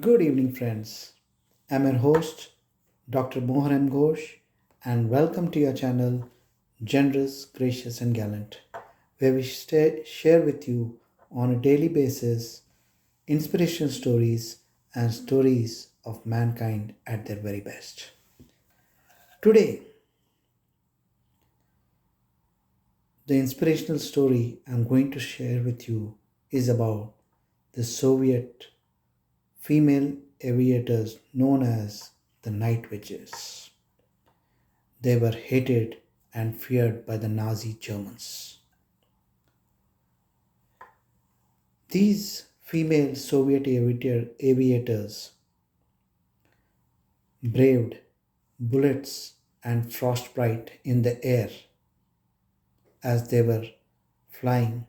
Good evening, friends. I'm your host, Dr. Mohan Ghosh, and welcome to your channel, Generous, Gracious, and Gallant, where we share with you on a daily basis inspirational stories and stories of mankind at their very best. Today, the inspirational story I'm going to share with you is about the Soviet female aviators known as the Night Witches. They were hated and feared by the Nazi Germans. These female Soviet aviators braved bullets and frostbite in the air as they were flying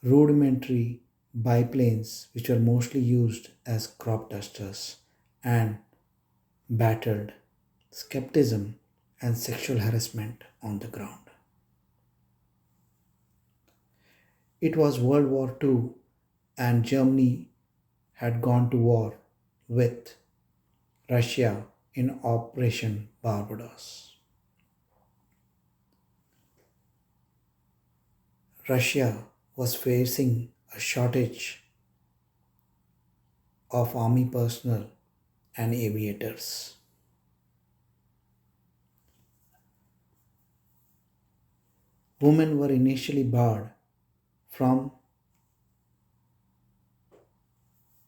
rudimentary biplanes, which were mostly used as crop dusters, and battled skepticism and sexual harassment on the ground. It was World War II, and Germany had gone to war with Russia in Operation Barbados. Russia was facing a shortage of army personnel and aviators. Women were initially barred from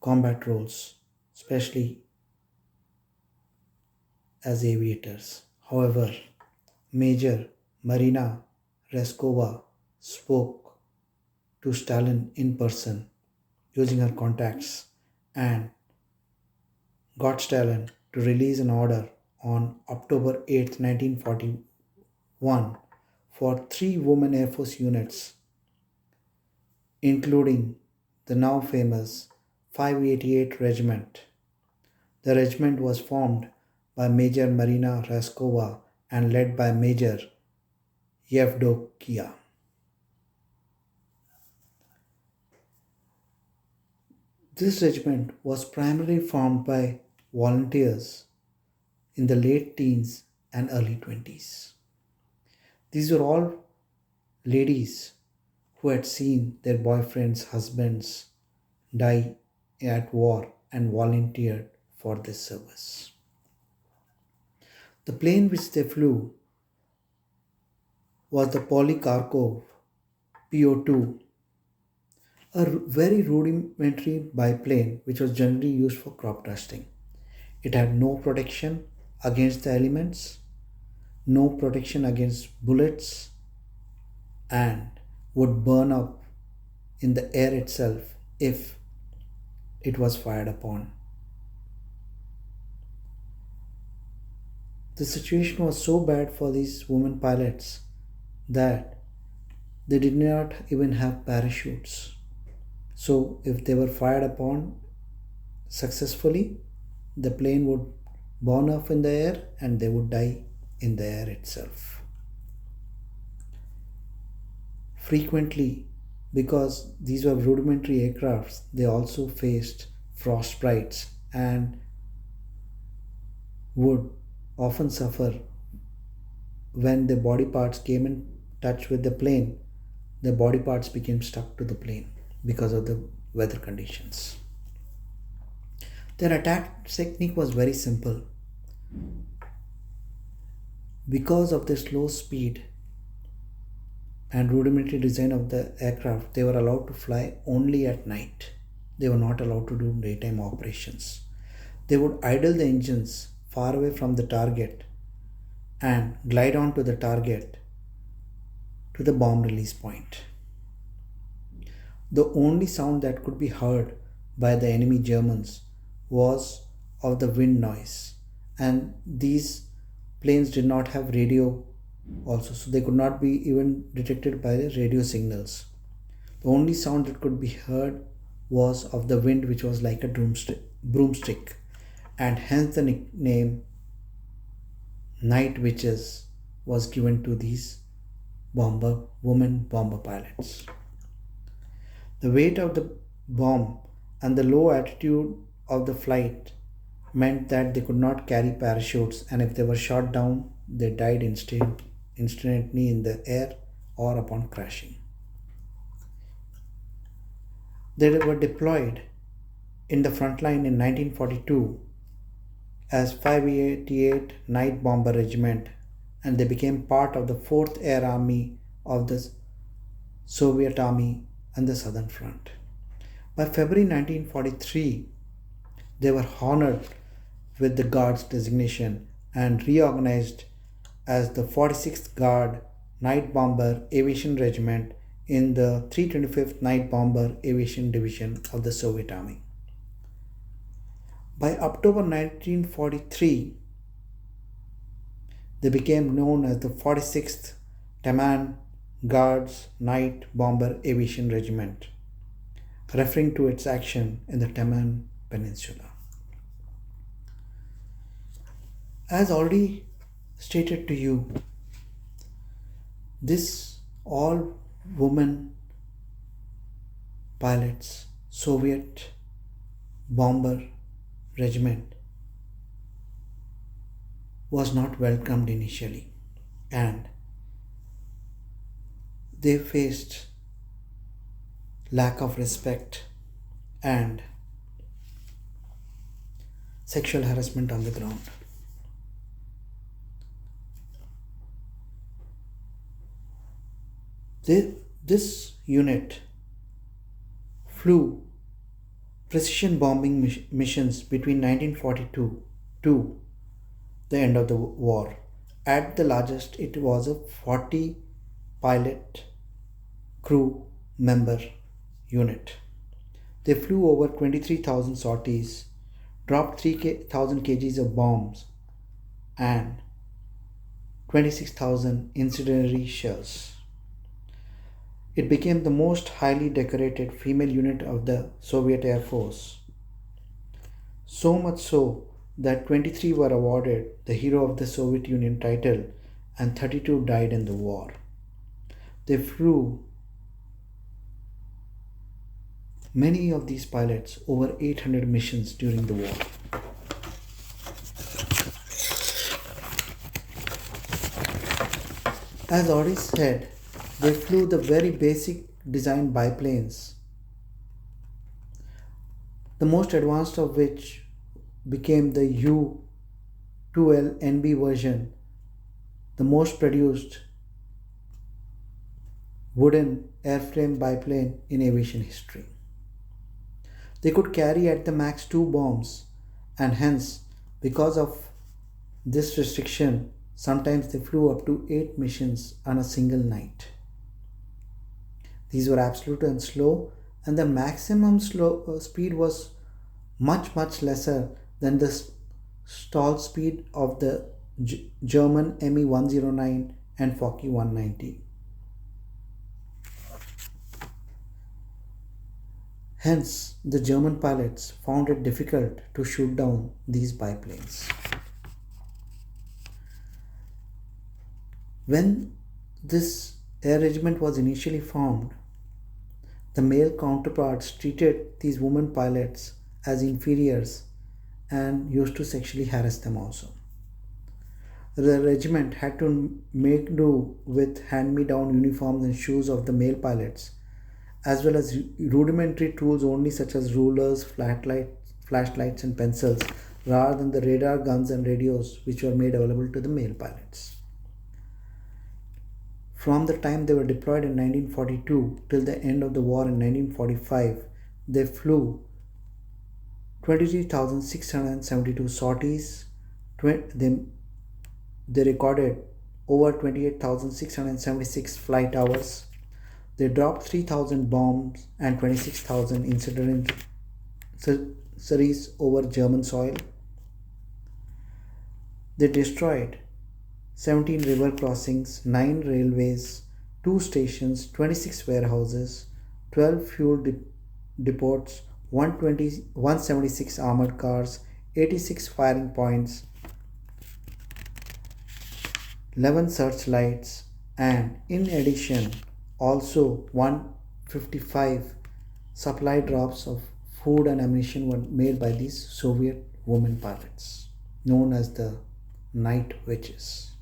combat roles, especially as aviators. However, Major Marina Raskova spoke to Stalin in person using her contacts and got Stalin to release an order on October 8, 1941 for three women Air Force units, including the now famous 588 Regiment. The regiment was formed by Major Marina Raskova and led by Major Yevdokiya. This regiment was primarily formed by volunteers in the late teens and early 20s. These were all ladies who had seen their boyfriends' husbands die at war and volunteered for this service. The plane which they flew was the Polykarkov PO2, a very rudimentary biplane which was generally used for crop dusting. It had no protection against the elements, no protection against bullets, and would burn up in the air itself if it was fired upon. The situation was so bad for these women pilots that they did not even have parachutes. So, if they were fired upon successfully, the plane would burn off in the air and they would die in the air itself. Frequently, because these were rudimentary aircrafts, they also faced frostbites and would often suffer when the body parts came in touch with the plane. The body parts became stuck to the plane because of the weather conditions. Their attack technique was very simple. Because of the slow speed and rudimentary design of the aircraft, they were allowed to fly only at night. They were not allowed to do daytime operations. They would idle the engines far away from the target and glide on to the target to the bomb release point. The only sound that could be heard by the enemy Germans was of the wind noise, and these planes did not have radio also, so they could not be even detected by the radio signals. The only sound that could be heard was of the wind, which was like a broomstick, and hence the nickname Night Witches was given to these women bomber pilots. The weight of the bomb and the low altitude of the flight meant that they could not carry parachutes, and if they were shot down, they died instantly in the air or upon crashing. They were deployed in the front line in 1942 as 588 Night Bomber Regiment, and they became part of the 4th Air Army of the Soviet Army and the Southern Front. By February 1943, they were honored with the Guards designation and reorganized as the 46th Guard Night Bomber Aviation Regiment in the 325th Night Bomber Aviation Division of the Soviet Army. By October 1943, they became known as the 46th Taman Guards Night Bomber Aviation Regiment, referring to its action in the Taman Peninsula. As already stated to you, this all-woman pilots Soviet bomber regiment was not welcomed initially, and they faced lack of respect and sexual harassment on the ground. This unit flew precision bombing missions between 1942 to the end of the war. At the largest, it was a 40 pilot crew member unit. They flew over 23,000 sorties, dropped 3,000 kgs of bombs, and 26,000 incendiary shells. It became the most highly decorated female unit of the Soviet Air Force. So much so that 23 were awarded the Hero of the Soviet Union title and 32 died in the war. They flew, many of these pilots, over 800 missions during the war. As already said, they flew the very basic design biplanes, the most advanced of which became the U-2L NB version, the most produced wooden airframe biplane in aviation history. They could carry at the max 2 bombs, and hence, because of this restriction, sometimes they flew up to 8 missions on a single night. These were absolute and slow, and the maximum speed was much lesser than the stall speed of the German Me-109 and Fokke 190. Hence, the German pilots found it difficult to shoot down these biplanes. When this air regiment was initially formed, the male counterparts treated these women pilots as inferiors and used to sexually harass them also. The regiment had to make do with hand-me-down uniforms and shoes of the male pilots, as well as rudimentary tools only such as rulers, flashlights and pencils, rather than the radar guns and radios which were made available to the male pilots. From the time they were deployed in 1942 till the end of the war in 1945, they flew 23,672 sorties. They recorded over 28,676 flight hours. They dropped 3,000 bombs and 26,000 incendiaries over German soil. They destroyed 17 river crossings, 9 railways, 2 stations, 26 warehouses, 12 fuel depots, 176 armored cars, 86 firing points, 11 searchlights, and in addition also 155 supply drops of food and ammunition were made by these Soviet women pilots, known as the Night Witches.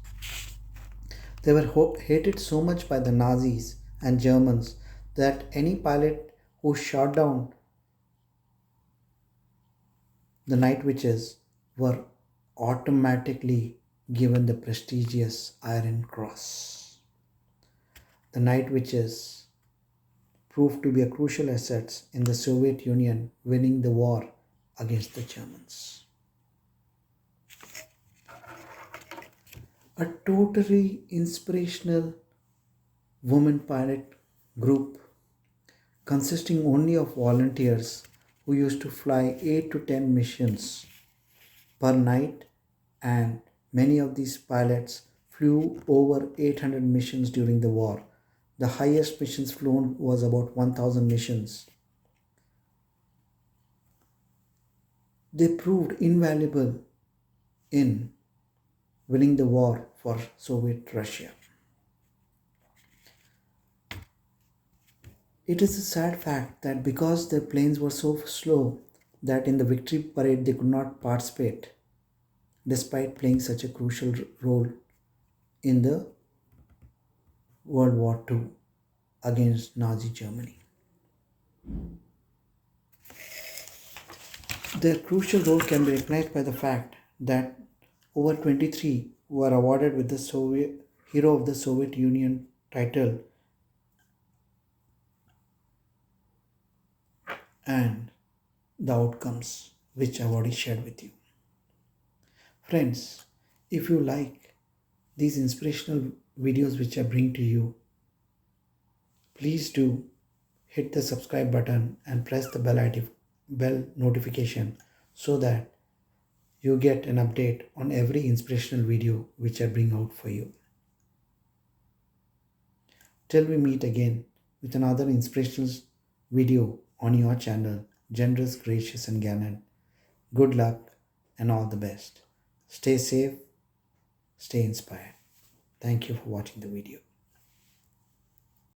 They were hated so much by the Nazis and Germans that any pilot who shot down the Night Witches were automatically given the prestigious Iron Cross. The Night Witches proved to be a crucial asset in the Soviet Union winning the war against the Germans. A totally inspirational women pilot group consisting only of volunteers who used to fly 8 to 10 missions per night, and many of these pilots flew over 800 missions during the war. The highest missions flown was about 1000 missions. They proved invaluable in winning the war for Soviet Russia. It is a sad fact that because their planes were so slow that in the victory parade they could not participate despite playing such a crucial role in the World War II against Nazi Germany. Their crucial role can be recognized by the fact that over 23 were awarded with the Soviet Hero of the Soviet Union title, and the outcomes which I've already shared with you. Friends, if you like these inspirational videos which I bring to you, please do hit the subscribe button and press the bell notification so that you get an update on every inspirational video which I bring out for you. Till we meet again with another inspirational video on your channel, Generous, Gracious and Gallant. Good luck and all the best. Stay safe, stay inspired. Thank you for watching the video.